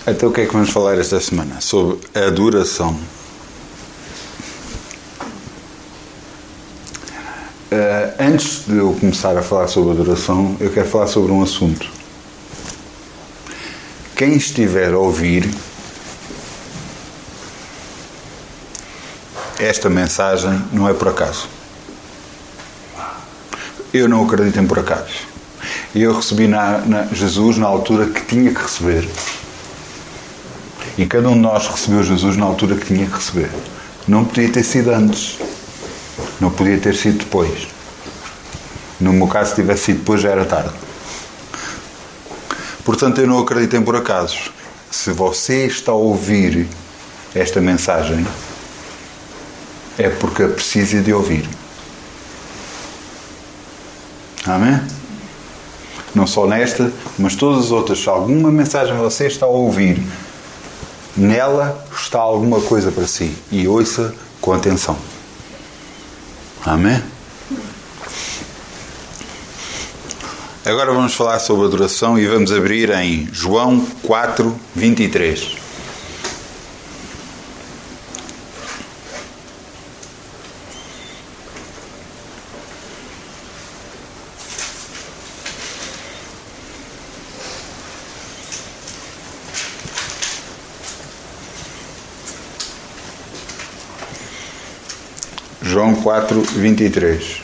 Então o que é que vamos falar esta semana? Sobre adoração. Antes de eu começar a falar sobre adoração, eu quero falar sobre um assunto. Quem estiver a ouvir esta mensagem não é por acaso. Eu não acredito em por acaso. Eu recebi Jesus na altura que tinha que receber. E cada um de nós recebeu Jesus na altura que tinha que receber. Não podia ter sido antes. Não podia ter sido depois. No meu caso, se tivesse sido depois, já era tarde. Portanto, eu não acredito em por acaso. Se você está a ouvir esta mensagem, é porque a precisa de ouvir. Amém? Não só nesta, mas todas as outras. Se alguma mensagem você está a ouvir, nela está alguma coisa para si. E ouça com atenção. Amém? Agora vamos falar sobre adoração e vamos abrir em João 4, 23. João 4, 23.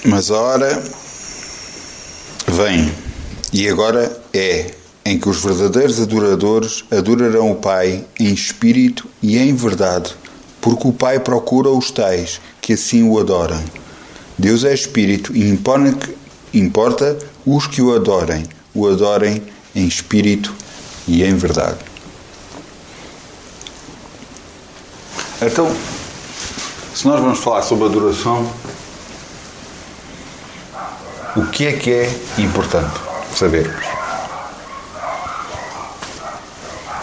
Mas a hora vem, e agora é, em que os verdadeiros adoradores adorarão o Pai em espírito e em verdade, porque o Pai procura os tais que assim o adorem. Deus é espírito e importa os que o adorem em espírito e em verdade. Então, se nós vamos falar sobre adoração, o que é importante sabermos?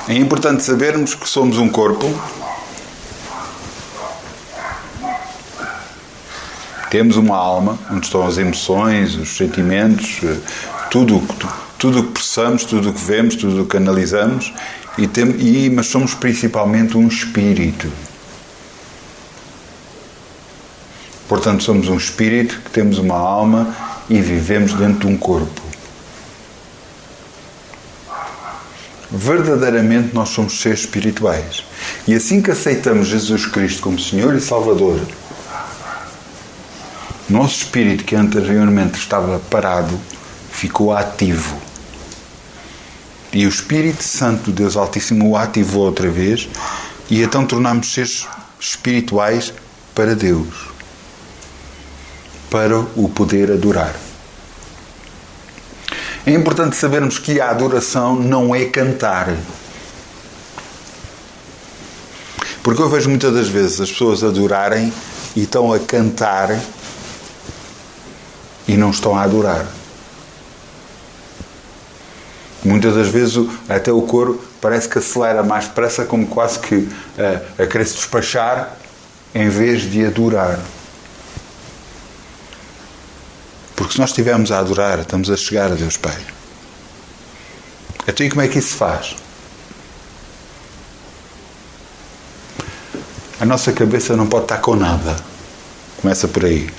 É importante sabermos que somos um corpo. Temos uma alma, onde estão as emoções, os sentimentos, tudo o que processamos, tudo o que vemos, tudo o que analisamos, mas somos principalmente um espírito. Portanto, somos um espírito que temos uma alma e vivemos dentro de um corpo. Verdadeiramente nós somos seres espirituais. E assim que aceitamos Jesus Cristo como Senhor e Salvador, nosso espírito, que anteriormente estava parado, ficou ativo. E o Espírito Santo de Deus Altíssimo o ativou outra vez, e então tornámos seres espirituais para Deus, para o poder adorar. É importante sabermos que a adoração não é cantar. Porque eu vejo muitas das vezes as pessoas adorarem e estão a cantar e não estão a adorar. Muitas das vezes até o coro parece que acelera mais depressa, como quase que a querer se despachar em vez de adorar. Porque se nós estivermos a adorar, estamos a chegar a Deus Pai. Então e como é que isso se faz? A nossa cabeça não pode estar com nada. Começa por aí.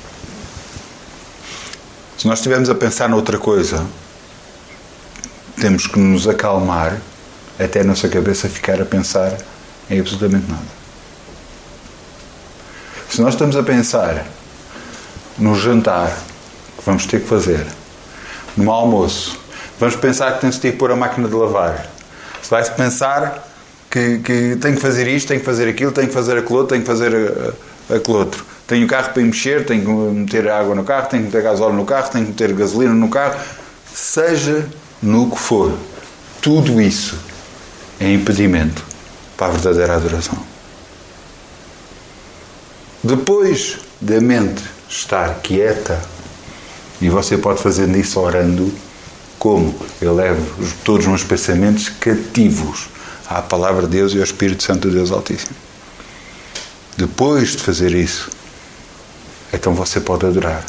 Se nós estivermos a pensar noutra coisa, temos que nos acalmar até a nossa cabeça ficar a pensar em absolutamente nada. Se nós estamos a pensar no jantar que vamos ter que fazer, no almoço, vamos pensar que temos que pôr a máquina de lavar. Se vai-se pensar que tenho que fazer isto, tenho que fazer aquilo, tenho que fazer aquilo outro, tenho que fazer aquilo outro. Tenho o carro para ir mexer, tenho que meter água no carro, tenho que meter gasóleo no carro, tenho que meter gasolina no carro. Seja no que for, tudo isso é impedimento para a verdadeira adoração. Depois da mente estar quieta, e você pode fazer isso orando, como eu levo todos os meus pensamentos cativos à Palavra de Deus e ao Espírito Santo de Deus Altíssimo. Depois de fazer isso, então você pode adorar.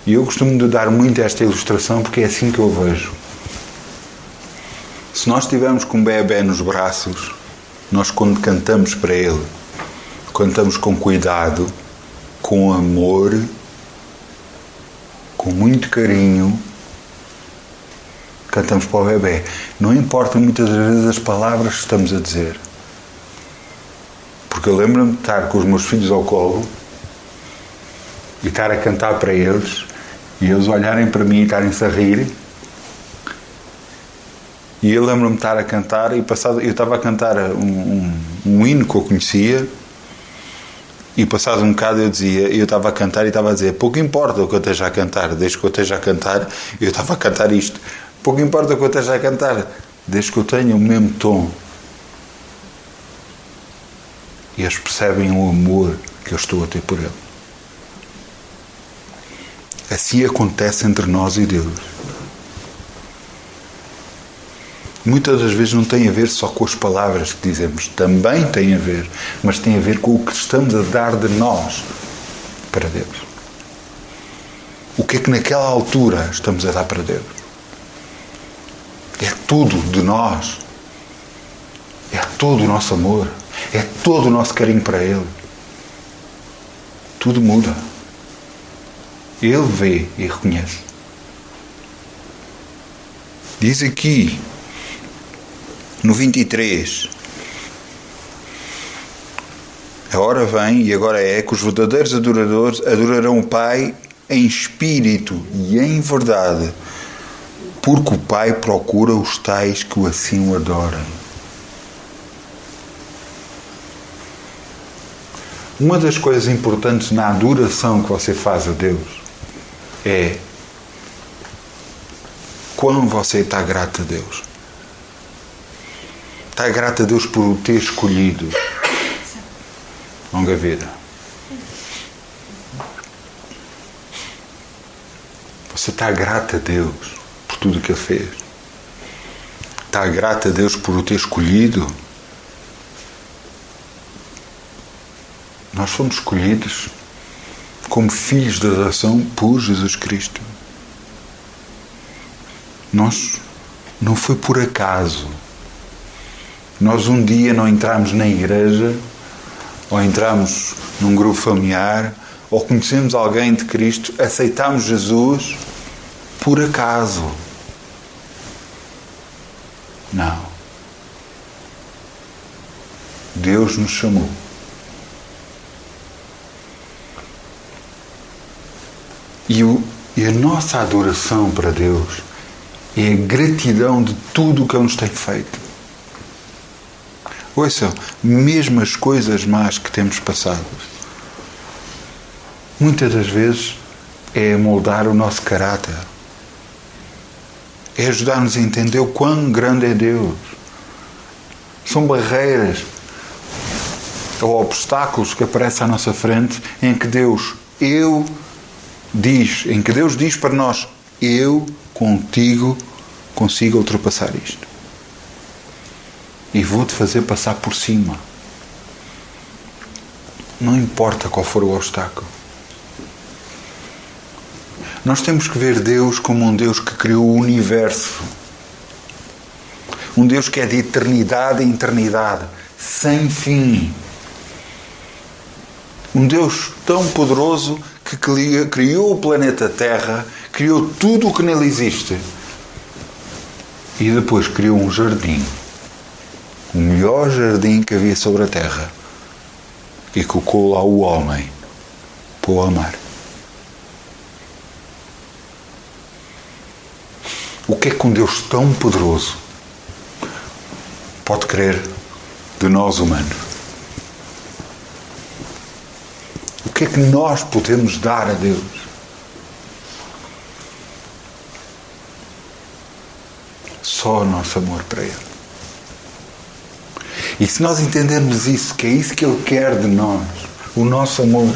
E eu costumo de dar muito esta ilustração porque é assim que eu vejo. Se nós estivermos com um bebé nos braços, nós quando cantamos para ele, cantamos com cuidado, com amor, com muito carinho, cantamos para o bebé. Não importa muitas vezes as palavras que estamos a dizer. Porque eu lembro-me de estar com os meus filhos ao colo e estar a cantar para eles e eles olharem para mim e estarem-se a rir. E eu lembro-me de estar a cantar e eu estava a cantar um hino que eu conhecia e passado um bocado eu estava a cantar e estava a dizer: pouco importa o que eu esteja a cantar, desde que eu esteja a cantar. Eu estava a cantar isto: pouco importa o que eu esteja a cantar, desde que eu tenha o mesmo tom. E eles percebem o amor que eu estou a ter por ele. Assim acontece entre nós e Deus. Muitas das vezes não tem a ver só com as palavras que dizemos. Também tem a ver. Mas tem a ver com o que estamos a dar de nós para Deus. O que é que naquela altura estamos a dar para Deus? É tudo de nós. É todo o nosso amor. É todo o nosso carinho para Ele. Tudo muda. Ele vê e reconhece. Diz aqui no 23: a hora vem, e agora é, que os verdadeiros adoradores adorarão o Pai em espírito e em verdade, porque o Pai procura os tais que assim o adorem. Uma das coisas importantes na adoração que você faz a Deus é quando você está grato a Deus. Está grato a Deus por o ter escolhido. Longa vida. Você está grato a Deus por tudo que Ele fez. Está grato a Deus por o ter escolhido. Nós fomos escolhidos como filhos da adoção por Jesus Cristo. Não foi por acaso. Nós um dia não entramos na igreja, ou entramos num grupo familiar, ou conhecemos alguém de Cristo, aceitamos Jesus por acaso. Não. Deus nos chamou. E a nossa adoração para Deus é a gratidão de tudo o que Ele nos tem feito. Ouçam, mesmo as coisas más que temos passado, muitas das vezes é moldar o nosso caráter. É ajudar-nos a entender o quão grande é Deus. São barreiras ou obstáculos que aparecem à nossa frente em que Deus diz para nós: eu contigo consigo ultrapassar isto. E vou-te fazer passar por cima. Não importa qual for o obstáculo. Nós temos que ver Deus como um Deus que criou o universo. Um Deus que é de eternidade em eternidade, sem fim. Um Deus tão poderoso que criou o planeta Terra, criou tudo o que nele existe. E depois criou um jardim. O melhor jardim que havia sobre a Terra. E colocou lá o homem para o amar. O que é que um Deus tão poderoso pode querer de nós humanos? O que é que nós podemos dar a Deus? Só o nosso amor para Ele. E se nós entendermos isso, que é isso que Ele quer de nós, o nosso amor,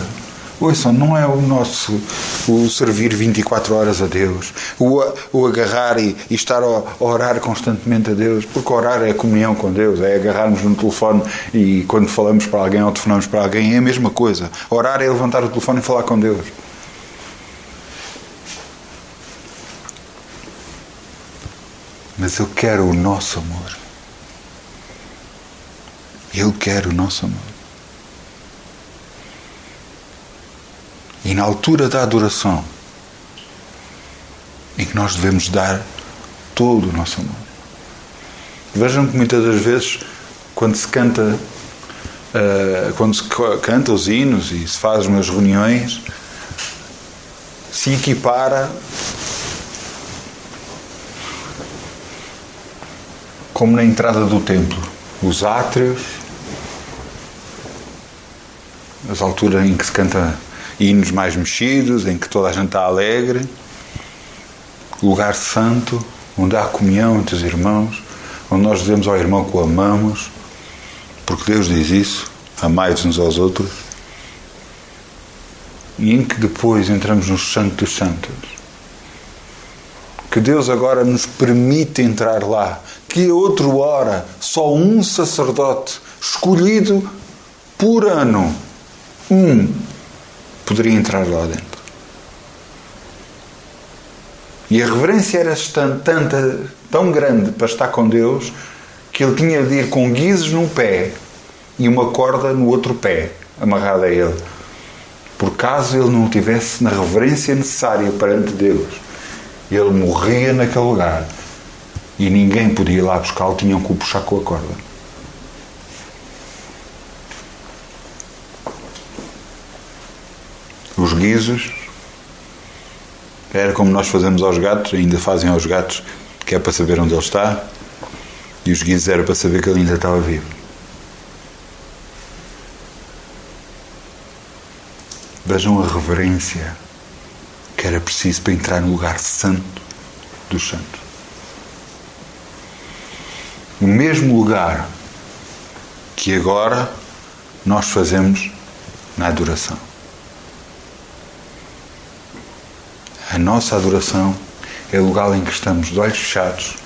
Ouçam, não é o servir 24 horas a Deus, o agarrar e estar a orar constantemente a Deus, porque orar é comunhão com Deus, é agarrarmos no telefone e quando falamos para alguém ou telefonamos para alguém, é a mesma coisa. Orar é levantar o telefone e falar com Deus. Mas eu quero o nosso amor. Eu quero o nosso amor. E na altura da adoração, em que nós devemos dar todo o nosso amor. Vejam que muitas das vezes, quando se canta os hinos e se faz umas reuniões, se equipara como na entrada do templo. Os átrios, as alturas em que se canta hinos mais mexidos, em que toda a gente está alegre, lugar santo, onde há comunhão entre os irmãos, onde nós dizemos ao irmão que o amamos, porque Deus diz isso, amai-vos uns aos outros, e em que depois entramos no Santo dos Santos. Que Deus agora nos permite entrar lá, que outrora só um sacerdote escolhido por ano, poderia entrar lá dentro. E a reverência era tão grande para estar com Deus, que ele tinha de ir com guizos num pé e uma corda no outro pé, amarrada a ele, por caso ele não tivesse na reverência necessária perante Deus. Ele morria naquele lugar e ninguém podia ir lá buscá-lo, tinham que o puxar com a corda. Os guizos era como nós fazemos aos gatos, ainda fazem aos gatos, que é para saber onde ele está, e os guizos era para saber que ele ainda estava vivo. Vejam a reverência que era preciso para entrar no lugar santo dos santos. O mesmo lugar que agora nós fazemos na adoração. A nossa adoração é o lugar em que estamos de olhos fechados.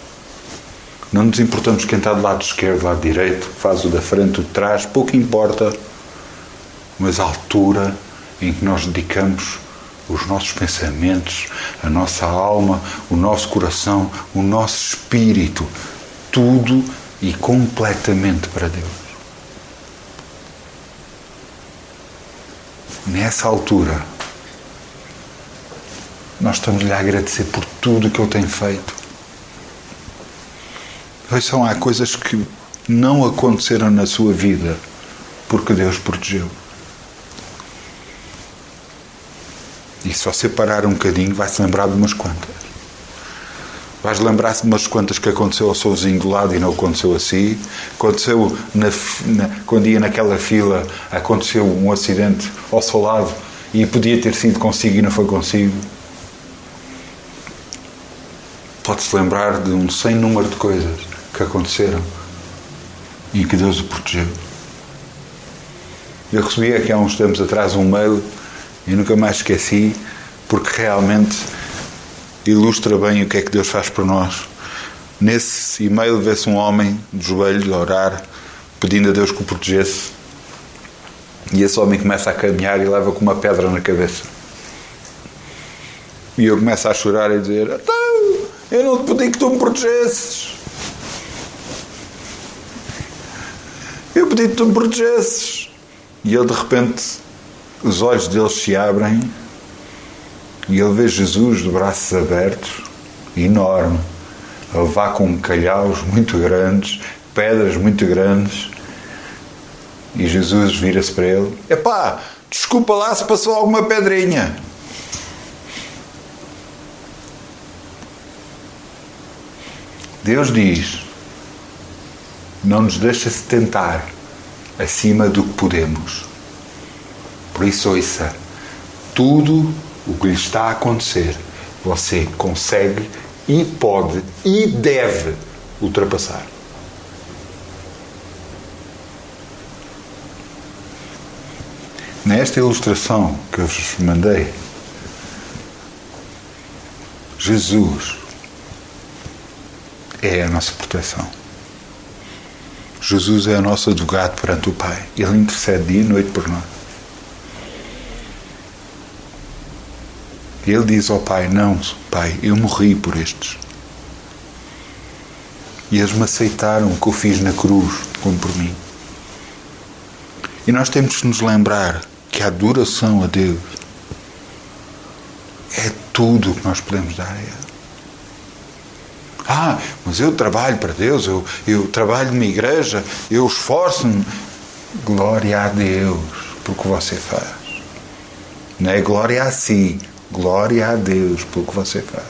Não nos importamos quem está do lado esquerdo, do lado direito, faz o da frente, o de trás, pouco importa. Mas a altura em que nós dedicamos os nossos pensamentos, a nossa alma, o nosso coração, o nosso espírito, tudo e completamente para Deus. Nessa altura, nós estamos-lhe a agradecer por tudo o que Ele tem feito. Há coisas que não aconteceram na sua vida porque Deus protegeu. E se você parar um bocadinho, vai-se lembrar de umas quantas. Vais lembrar-se de umas quantas que aconteceu ao seu vizinho do lado e não aconteceu assim. Aconteceu quando ia naquela fila, aconteceu um acidente ao seu lado e podia ter sido consigo e não foi consigo. Pode-se lembrar de um sem número de coisas que aconteceram e que Deus o protegeu. Eu recebi aqui há uns tempos atrás um mail e nunca mais esqueci, porque realmente ilustra bem o que é que Deus faz por nós. Nesse e-mail vê-se um homem de joelhos a orar, pedindo a Deus que o protegesse, e esse homem começa a caminhar e leva com uma pedra na cabeça. E eu começo a chorar e a dizer: então, eu não te pedi que tu me protegesses. Eu pedi que tu me protegesses. E ele, de repente, os olhos dele se abrem e ele vê Jesus de braços abertos, enorme, a levar com calhaus muito grandes, pedras muito grandes. E Jesus vira-se para ele: epá, desculpa lá se passou alguma pedrinha. Deus diz: não nos deixa-se tentar acima do que podemos. Por isso, ouça, tudo o que lhe está a acontecer, você consegue e pode e deve ultrapassar. Nesta ilustração que eu vos mandei, Jesus é a nossa proteção. Jesus é o nosso advogado perante o Pai. Ele intercede dia e noite por nós. Ele diz ao Pai: não, Pai, eu morri por estes. E eles me aceitaram o que eu fiz na cruz, como por mim. E nós temos que nos lembrar que a adoração a Deus é tudo o que nós podemos dar a Ele. Mas eu trabalho para Deus, eu trabalho numa igreja, eu esforço-me. Glória a Deus pelo que você faz. Não é glória a si, glória a Deus pelo que você faz.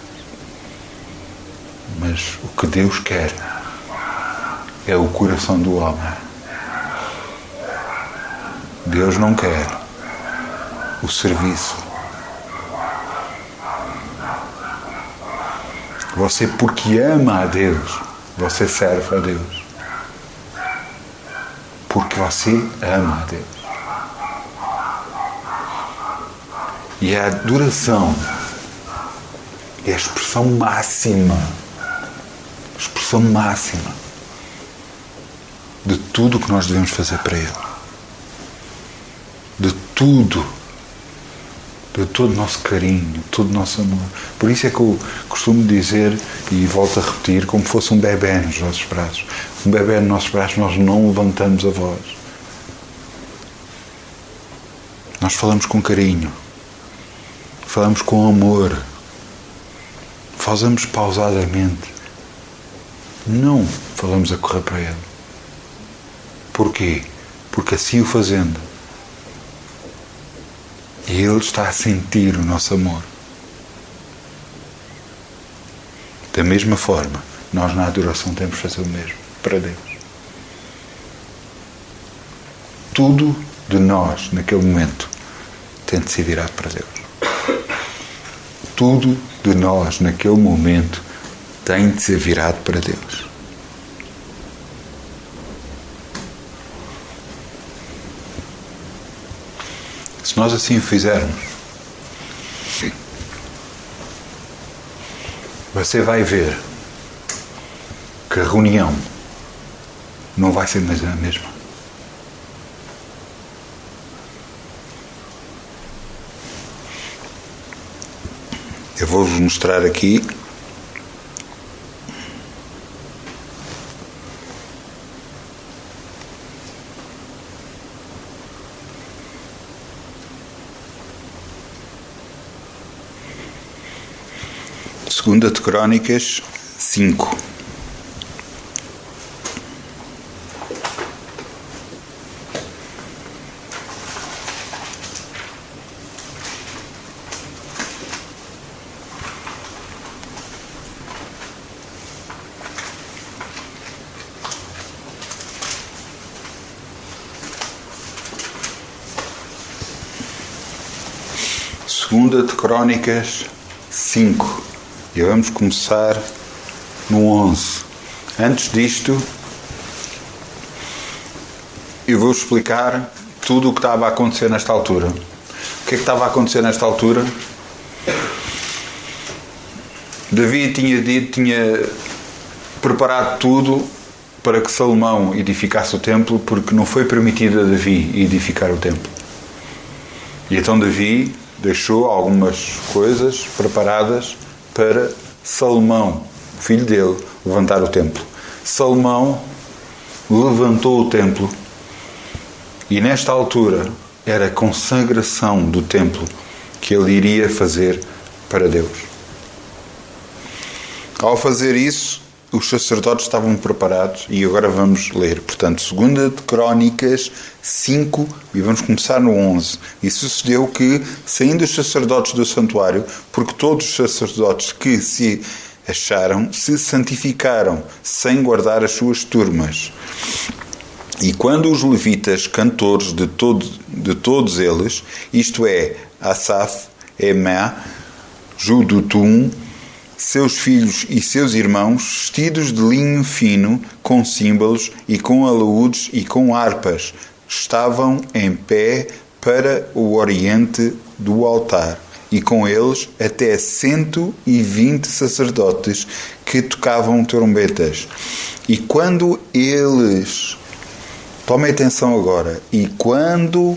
Mas o que Deus quer é o coração do homem. Deus não quer o serviço. Você, porque ama a Deus, você serve a Deus. Porque você ama a Deus. E a adoração é a expressão máxima de tudo o que nós devemos fazer para Ele. De tudo. De todo o nosso carinho, de todo o nosso amor. Por isso é que eu costumo dizer, e volto a repetir, como fosse um bebê nos nossos braços. Um bebê nos nossos braços, nós não levantamos a voz. Nós falamos com carinho. Falamos com amor. Falamos pausadamente. Não falamos a correr para Ele. Porquê? Porque assim o fazendo, Ele está a sentir o nosso amor. Da mesma forma, nós na adoração temos de fazer o mesmo para Deus. Tudo de nós, naquele momento, tem de ser virado para Deus. Tudo de nós, naquele momento, tem de ser virado para Deus. Se nós assim o fizermos, você vai ver que a reunião não vai ser mais a mesma. Eu vou-vos mostrar aqui Segunda de Crónicas 5. Segunda de Crónicas 5. E vamos começar no 11. Antes disto, eu vou explicar tudo o que estava a acontecer nesta altura. O que é que estava a acontecer nesta altura? Davi tinha preparado tudo para que Salomão edificasse o templo, porque não foi permitido a Davi edificar o templo. E então Davi deixou algumas coisas preparadas para Salomão, filho dele, levantar o templo. Salomão levantou o templo e nesta altura era a consagração do templo que ele iria fazer para Deus. Ao fazer isso, os sacerdotes estavam preparados e agora vamos ler. Portanto, 2 de Crónicas 5 e vamos começar no 11. E sucedeu que, saindo os sacerdotes do santuário, porque todos os sacerdotes que se acharam, se santificaram, sem guardar as suas turmas. E quando os levitas, cantores de todos eles, isto é, Asaf, Emá, Judutum, seus filhos e seus irmãos, vestidos de linho fino, com símbolos e com alaúdes e com harpas, estavam em pé para o oriente do altar, e com eles até 120 sacerdotes que tocavam trombetas. E quando eles, tomem atenção agora, e quando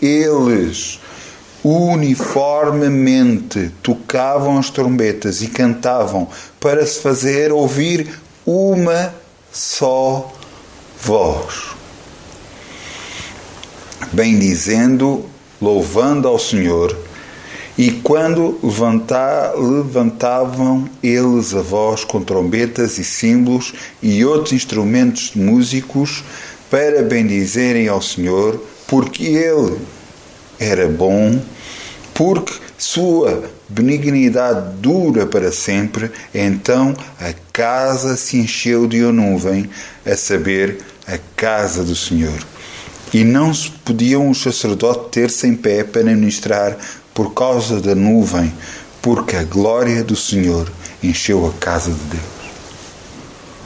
eles uniformemente tocavam as trombetas e cantavam para se fazer ouvir uma só voz, bendizendo, louvando ao Senhor, e quando levantavam eles a voz com trombetas e símbolos e outros instrumentos músicos para bendizerem ao Senhor, porque Ele era bom, porque sua benignidade dura para sempre, então a casa se encheu de uma nuvem, a saber, a casa do Senhor. E não se podiam os sacerdotes ter-se em pé para ministrar por causa da nuvem, porque a glória do Senhor encheu a casa de Deus.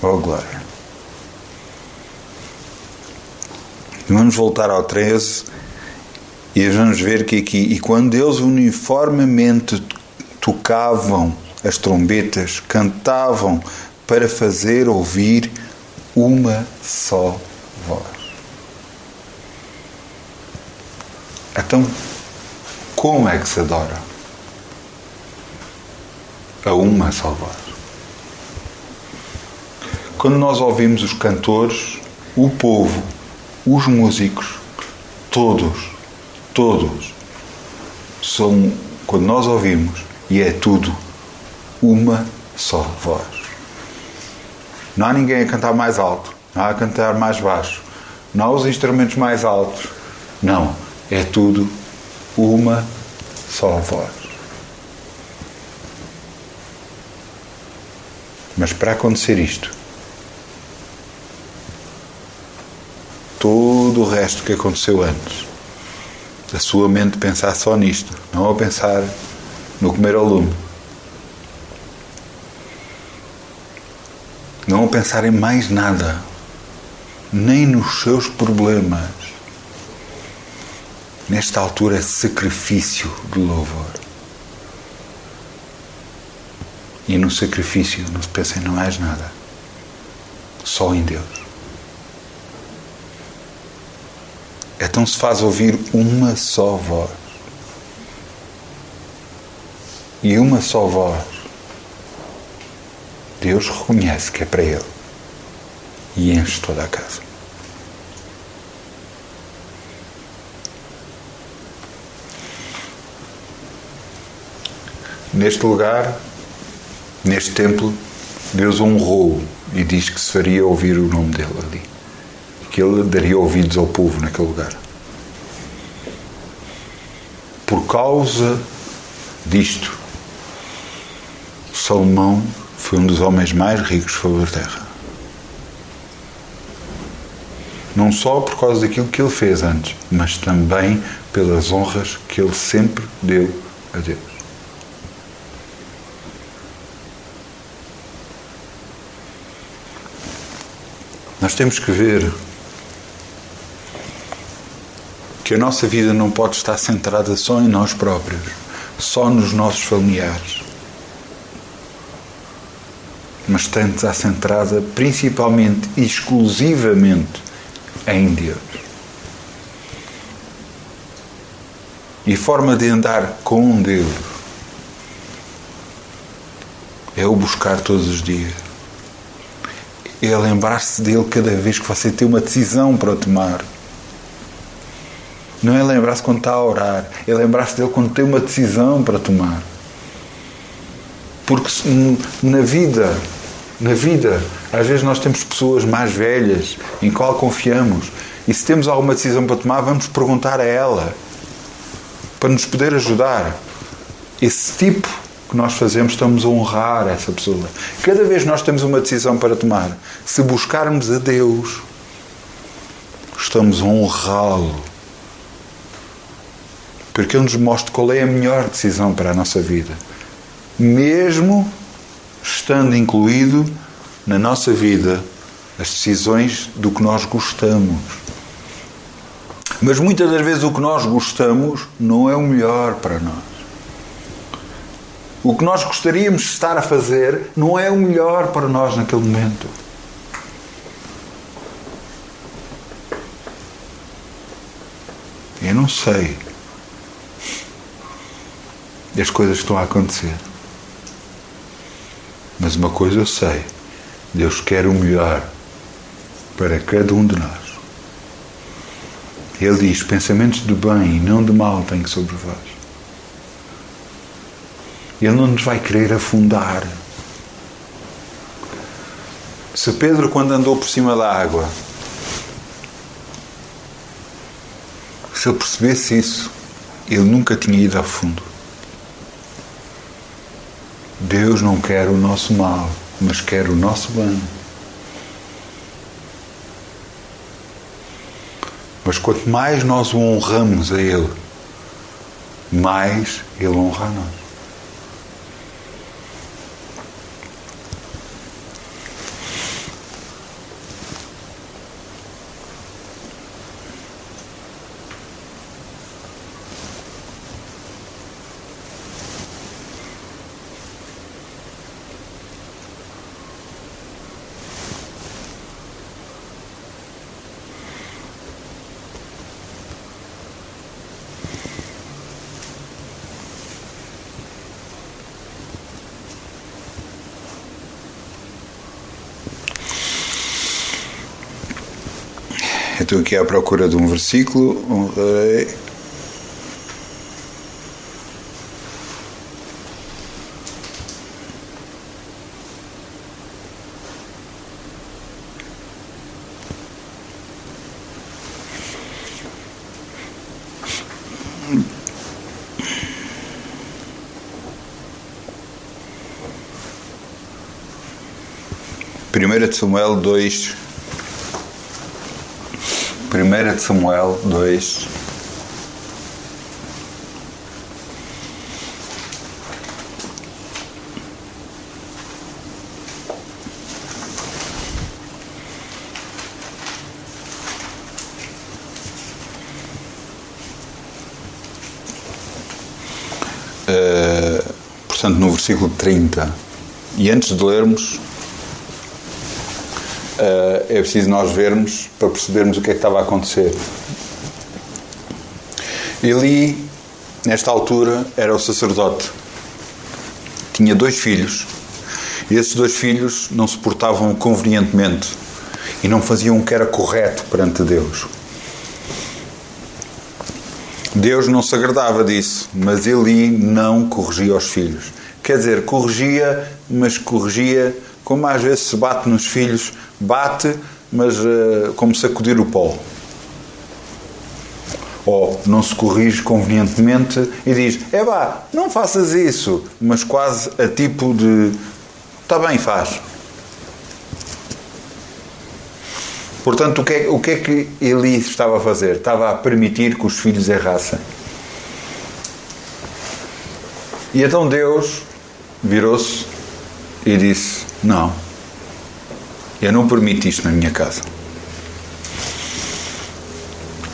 Oh, glória! Vamos voltar ao 13 e vamos ver que aqui, e quando eles uniformemente tocavam as trombetas, cantavam para fazer ouvir uma só voz. Então, como é que se adora? A uma só voz. Quando nós ouvimos os cantores, o povo, os músicos, todos, são, quando nós ouvimos, e é tudo uma só voz. Não há ninguém a cantar mais alto, não há a cantar mais baixo, não há os instrumentos mais altos. Não, é tudo uma só voz. Mas para acontecer isto, todo o resto que aconteceu antes, a sua mente pensar só nisto, não a pensar no comer ao lume, não a pensar em mais nada, nem nos seus problemas. Nesta altura é sacrifício de louvor. E no sacrifício não se pensa em não mais nada, só em Deus. Então se faz ouvir uma só voz. E uma só voz, Deus reconhece que é para Ele e enche toda a casa. Neste lugar, neste templo, Deus honrou e diz que se faria ouvir o nome dele ali. Que ele daria ouvidos ao povo naquele lugar. Por causa disto, Salomão foi um dos homens mais ricos sobre a terra. Não só por causa daquilo que ele fez antes, mas também pelas honras que ele sempre deu a Deus. Nós temos que ver que a nossa vida não pode estar centrada só em nós próprios, só nos nossos familiares, mas tem de estar centrada principalmente e exclusivamente em Deus. E a forma de andar com Deus é o buscar todos os dias. É lembrar-se dele cada vez que você tem uma decisão para tomar. Não é lembrar-se quando está a orar, é lembrar-se dele quando tem uma decisão para tomar. Porque na vida, às vezes nós temos pessoas mais velhas em qual confiamos, e se temos alguma decisão para tomar, vamos perguntar a ela para nos poder ajudar. Esse tipo que nós fazemos, estamos a honrar essa pessoa. Cada vez que nós temos uma decisão para tomar, se buscarmos a Deus, estamos a honrá-lo, porque Ele nos mostra qual é a melhor decisão para a nossa vida, mesmo estando incluído na nossa vida as decisões do que nós gostamos. Mas muitas das vezes o que nós gostamos não é o melhor para nós. O que nós gostaríamos de estar a fazer não é o melhor para nós naquele momento. Eu não sei das coisas que estão a acontecer. Mas uma coisa eu sei. Deus quer o melhor para cada um de nós. Ele diz, pensamentos de bem e não de mal tenho sobre vós. Ele não nos vai querer afundar. Se Pedro, quando andou por cima da água, se ele percebesse isso, ele nunca tinha ido a fundo. Deus não quer o nosso mal, mas quer o nosso bem. Mas quanto mais nós o honramos a Ele, mais Ele honra a nós. Eu estou aqui à procura de um versículo. Honrarei. Primeira de Samuel 2. 1 de Samuel 2. Portanto, no versículo 30. E antes de lermos, é preciso nós vermos para percebermos o que é que estava a acontecer. Eli, nesta altura, era o sacerdote. Tinha 2 filhos. E esses 2 filhos não se portavam convenientemente e não faziam o que era correto perante Deus. Deus não se agradava disso, mas Eli não corrigia os filhos. Quer dizer, corrigia, mas corrigia como às vezes se bate nos filhos. Bate, mas como sacudir o pó. Ou não se corrige convenientemente e diz, não faças isso, mas quase a tipo de, está bem, faz. Portanto, o que é que Eli estava a fazer? Estava a permitir que os filhos errassem. E então Deus virou-se e disse, não, eu não permito isto na minha casa.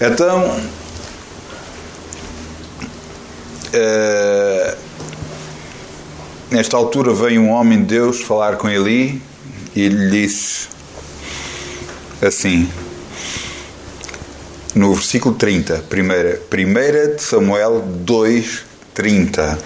Então, nesta altura veio um homem de Deus falar com Eli e lhe disse assim, no versículo 30, 1 de Samuel 2, 30,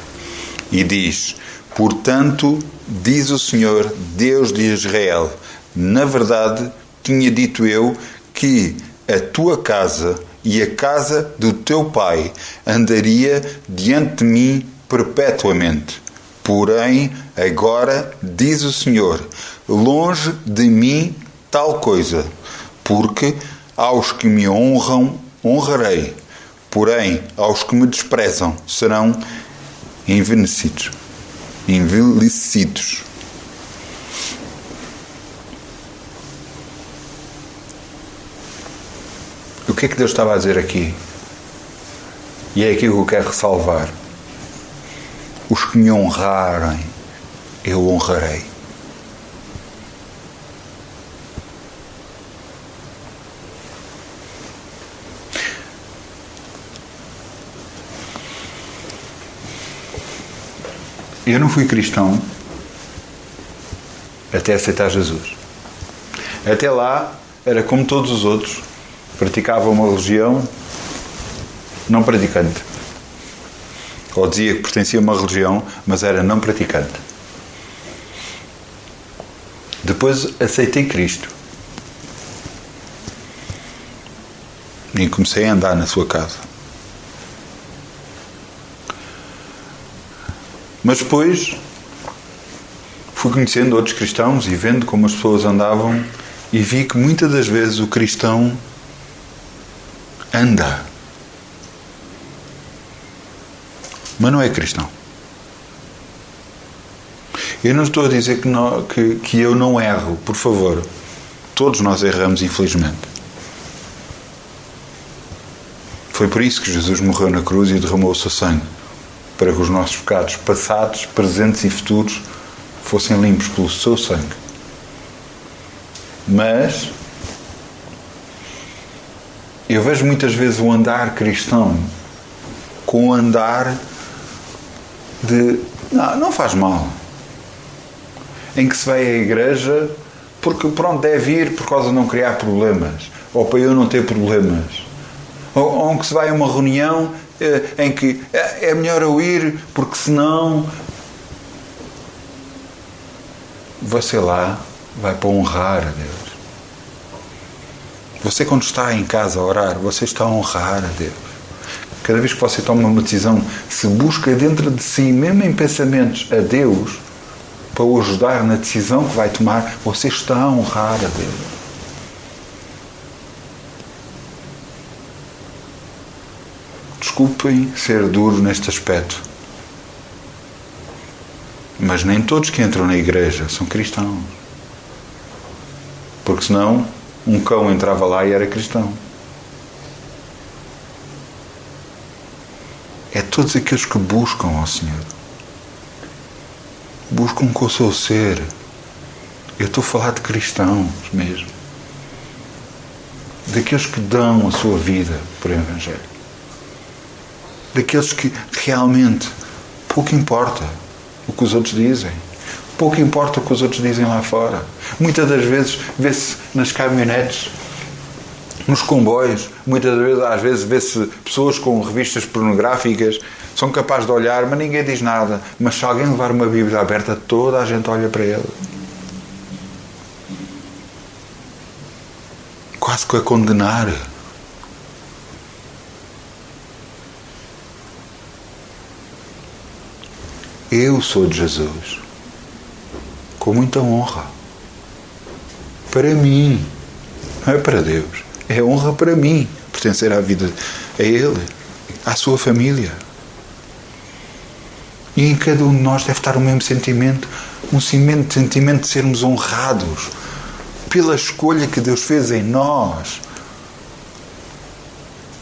e diz, portanto, diz o Senhor, Deus de Israel, na verdade, tinha dito eu que a tua casa e a casa do teu pai andaria diante de mim perpetuamente. Porém, agora, diz o Senhor, longe de mim tal coisa, porque aos que me honram, honrarei, porém, aos que me desprezam, serão envelhecidos. O que é que Deus estava a dizer aqui? E é aqui que eu quero ressalvar. Os que me honrarem, eu honrarei. Eu não fui cristão até aceitar Jesus. Até lá, era como todos os outros. Praticava uma religião não praticante. Ou dizia que pertencia a uma religião, mas era não praticante. Depois aceitei Cristo. E comecei a andar na sua casa. Mas depois fui conhecendo outros cristãos e vendo como as pessoas andavam e vi que muitas das vezes o cristão anda, mas não é cristão. Eu não estou a dizer que eu não erro, por favor. Todos nós erramos, infelizmente. Foi por isso que Jesus morreu na cruz e derramou o seu sangue, para que os nossos pecados passados, presentes e futuros fossem limpos pelo seu sangue. Mas eu vejo muitas vezes o andar cristão com o andar de não faz mal, em que se vai à igreja porque pronto, deve ir por causa de não criar problemas, ou para eu não ter problemas, ou em que se vai a uma reunião em que é melhor eu ir porque senão você lá vai para honrar a Deus. Você, quando está em casa a orar, você está a honrar a Deus. Cada vez que você toma uma decisão, se busca dentro de si, mesmo em pensamentos, a Deus para o ajudar na decisão que vai tomar, você está a honrar a Deus. Desculpem ser duro neste aspecto, mas nem todos que entram na igreja são cristãos, porque senão um cão entrava lá e era cristão. É todos aqueles que buscam ao Senhor, buscam com o seu ser. Eu estou a falar de cristãos mesmo, daqueles que dão a sua vida por Evangelho, daqueles que realmente pouco importa o que os outros dizem, pouco importa o que os outros dizem lá fora. Muitas das vezes vê-se nas caminhonetes, nos comboios, às vezes vê-se pessoas com revistas pornográficas, são capazes de olhar, mas ninguém diz nada. Mas se alguém levar uma Bíblia aberta, toda a gente olha para ele, quase que a condenar. Eu sou de Jesus, com muita honra, para mim, não é para Deus, é honra para mim, pertencer à vida, a Ele, à sua família. E em cada um de nós deve estar o mesmo sentimento, um sentimento de sermos honrados pela escolha que Deus fez em nós,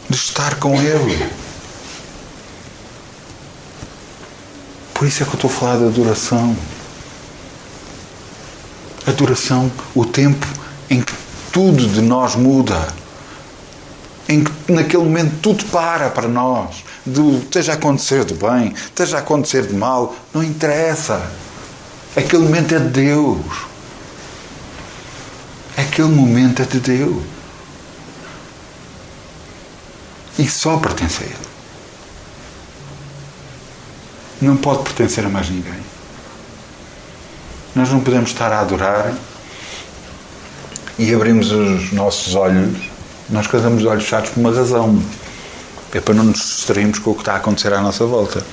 de estar com Ele. Por isso é que eu estou a falar de adoração. Adoração, o tempo em que tudo de nós muda. Em que naquele momento tudo para nós. Esteja a acontecer de bem, esteja a acontecer de mal, não interessa. Aquele momento é de Deus. Aquele momento é de Deus. E só pertence a Ele. Não pode pertencer a mais ninguém. Nós não podemos estar a adorar e abrimos os nossos olhos. Nós casamos os olhos fechados por uma razão. É para não nos distrairmos com o que está a acontecer à nossa volta.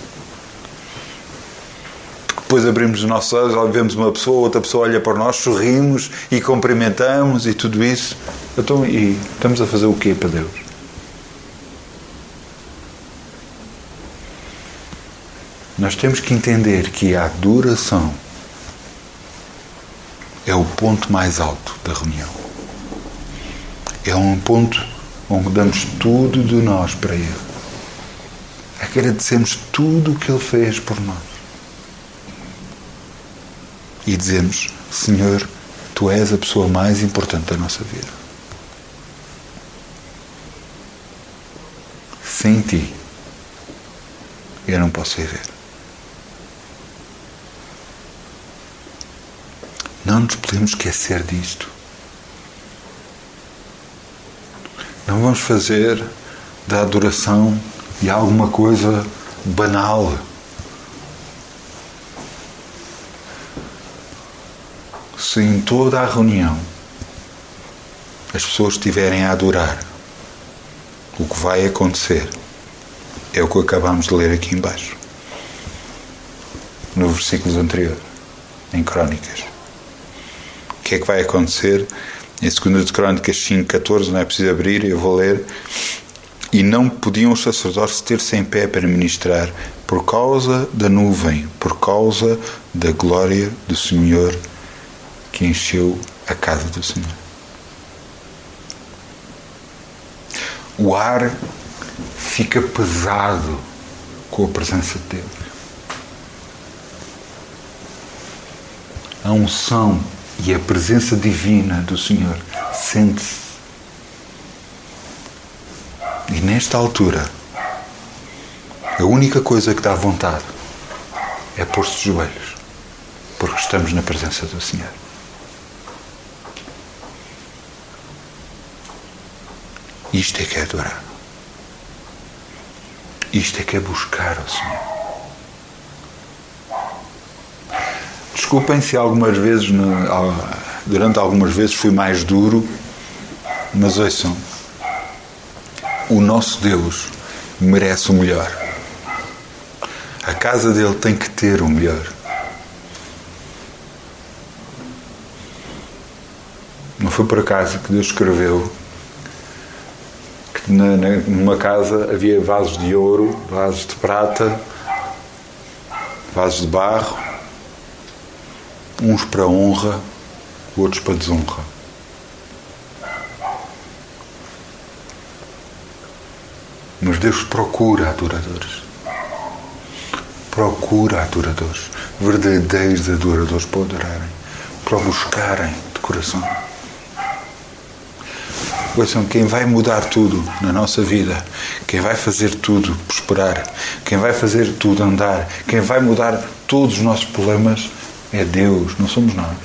Depois abrimos os nossos olhos, vemos uma pessoa, outra pessoa olha para nós, sorrimos e cumprimentamos e tudo isso. Então, e estamos a fazer o quê para Deus? Nós temos que entender que a adoração é o ponto mais alto da reunião. É um ponto onde damos tudo de nós para Ele. Agradecemos tudo o que Ele fez por nós. E dizemos: Senhor, Tu és a pessoa mais importante da nossa vida. Sem Ti, eu não posso viver. não nos podemos esquecer disto. Não vamos fazer da adoração de alguma coisa banal. Se em toda a reunião as pessoas estiverem a adorar, o que vai acontecer é o que acabamos de ler aqui embaixo, no versículos anterior, em Crónicas. O que é que vai acontecer? Em 2 de Crónicas 5:14, não é preciso abrir, eu vou ler. E não podiam os sacerdotes ter-se em pé para ministrar por causa da nuvem, por causa da glória do Senhor que encheu a casa do Senhor. O ar fica pesado com a presença de Deus. A unção e a presença divina do Senhor sente-se. E nesta altura, a única coisa que dá vontade é pôr-se de joelhos, porque estamos na presença do Senhor. Isto é que é adorar. Isto é que é buscar o Senhor. Desculpem se algumas vezes, durante algumas vezes fui mais duro, mas ouçam, o nosso Deus merece o melhor. A casa dele tem que ter o melhor. Não foi por acaso que Deus escreveu que numa casa havia vasos de ouro, vasos de prata, vasos de barro, uns para honra, outros para desonra. Mas Deus procura adoradores. Procura adoradores. Verdadeiros adoradores para o adorarem. Para o buscarem de coração. Ouçam, quem vai mudar tudo na nossa vida, quem vai fazer tudo prosperar, quem vai fazer tudo andar, quem vai mudar todos os nossos problemas é Deus, não somos nós.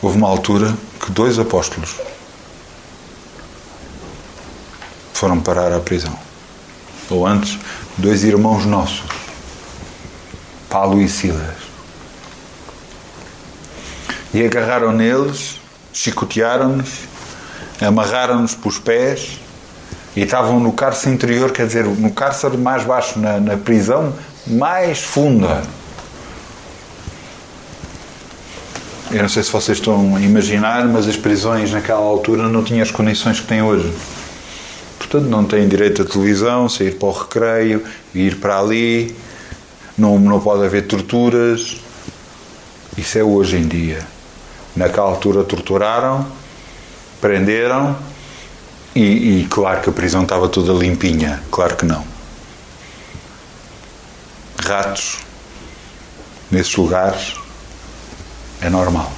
Houve uma altura que 2 apóstolos foram parar à prisão. Ou antes, 2 irmãos nossos, Paulo e Silas. E agarraram neles, chicotearam-nos, amarraram-nos pelos pés e estavam no cárcere interior, quer dizer, no cárcere mais baixo, na prisão mais funda. Eu não sei se vocês estão a imaginar, mas as prisões naquela altura não tinham as condições que têm hoje. Portanto, não têm direito à televisão, sair para o recreio, ir para ali, não pode haver torturas. Isso é hoje em dia. Naquela altura torturaram, prenderam e claro que a prisão estava toda limpinha. Claro que não. Ratos nesses lugares é normal.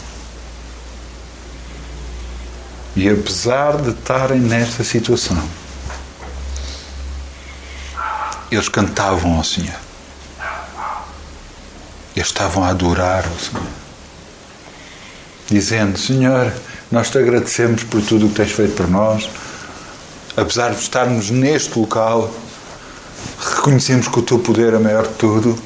E apesar de estarem nesta situação, eles cantavam ao Senhor. Eles estavam a adorar ao Senhor. Dizendo, Senhor, nós te agradecemos por tudo o que tens feito por nós. Apesar de estarmos neste local, reconhecemos que o teu poder é maior que tudo.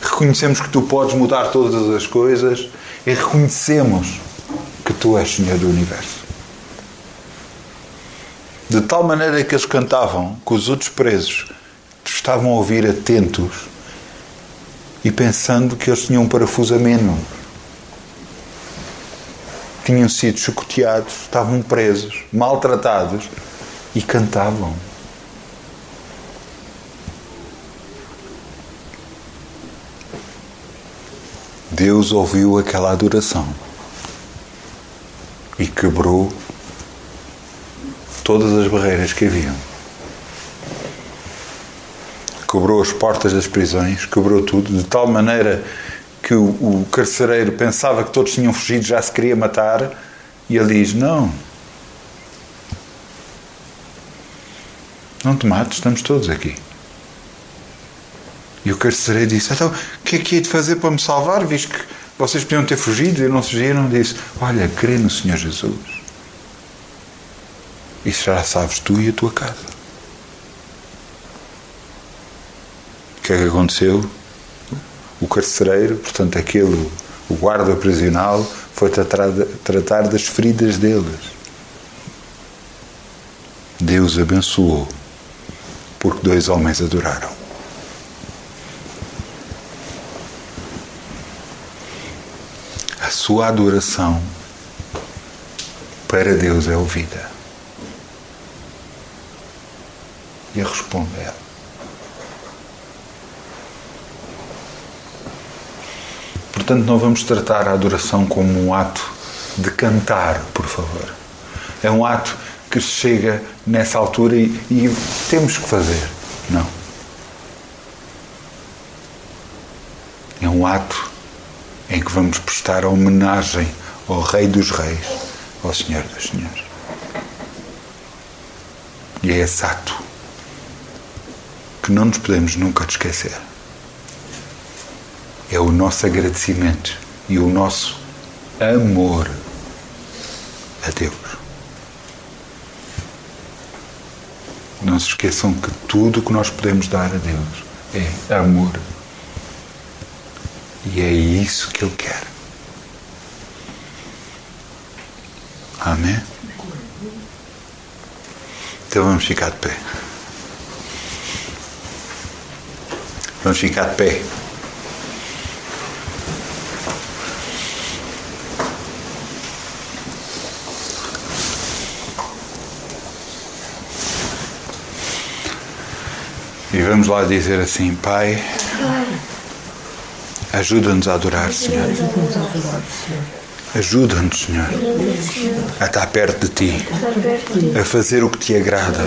Reconhecemos que tu podes mudar todas as coisas. E reconhecemos que tu és Senhor do Universo. De tal maneira que eles cantavam que os outros presos estavam a ouvir atentos e pensando que eles tinham um parafuso a menos. Tinham sido chicoteados, estavam presos, maltratados e cantavam. Deus ouviu aquela adoração e quebrou todas as barreiras que haviam. Quebrou as portas das prisões, quebrou tudo, de tal maneira que o carcereiro pensava que todos tinham fugido, já se queria matar, e ele diz, não te mates, estamos todos aqui. E o carcereiro disse: então, o que é que hei de fazer para me salvar, visto que vocês podiam ter fugido e não fugiram? Disse: olha, crê no Senhor Jesus. Isso já sabes tu e a tua casa. O que é que aconteceu? O carcereiro, portanto o guarda prisional, foi tratar das feridas deles. Deus abençoou, porque 2 homens adoraram. A sua adoração para Deus é ouvida. E Ele responde a ela. Portanto, não vamos tratar a adoração como um ato de cantar, por favor. É um ato que chega nessa altura e temos que fazer. Não. É um ato em que vamos prestar homenagem ao Rei dos Reis, ao Senhor dos Senhores. E é esse ato que não nos podemos nunca esquecer. É o nosso agradecimento e o nosso amor a Deus. Não se esqueçam que tudo o que nós podemos dar a Deus é amor. E é isso que Ele quer. Amém? Então vamos ficar de pé. Vamos ficar de pé. E vamos lá dizer assim: Pai, ajuda-nos a adorar, Senhor. Ajuda-nos, Senhor, a estar perto de Ti, a fazer o que Te agrada.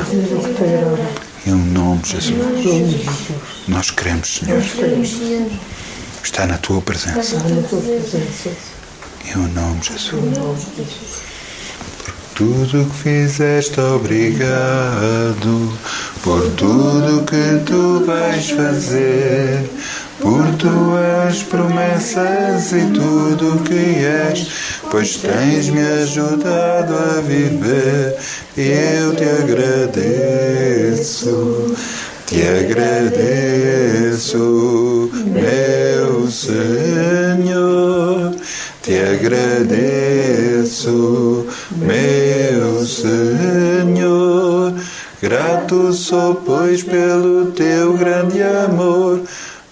Em nome de Jesus. Nós queremos, Senhor, estar na Tua presença. Em nome de Jesus. Tudo que fizeste, obrigado, por tudo que tu vais fazer, por tuas promessas e tudo que és, pois tens-me ajudado a viver, e eu te agradeço, meu Senhor, te agradeço, meu Senhor, grato sou, pois, pelo teu grande amor,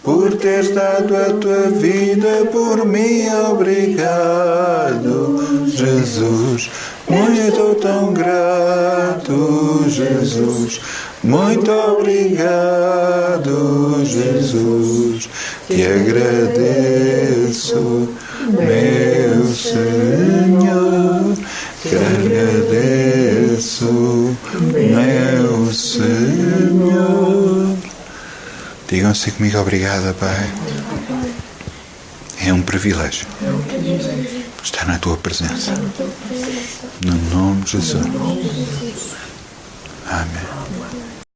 por teres dado a tua vida por mim, obrigado, Jesus, muito tão grato, Jesus, muito obrigado, Jesus, te agradeço, meu Senhor, te agradeço, meu Senhor. Digam-se comigo: obrigada, Pai. É um privilégio estar na Tua presença. No nome de Jesus. Amém.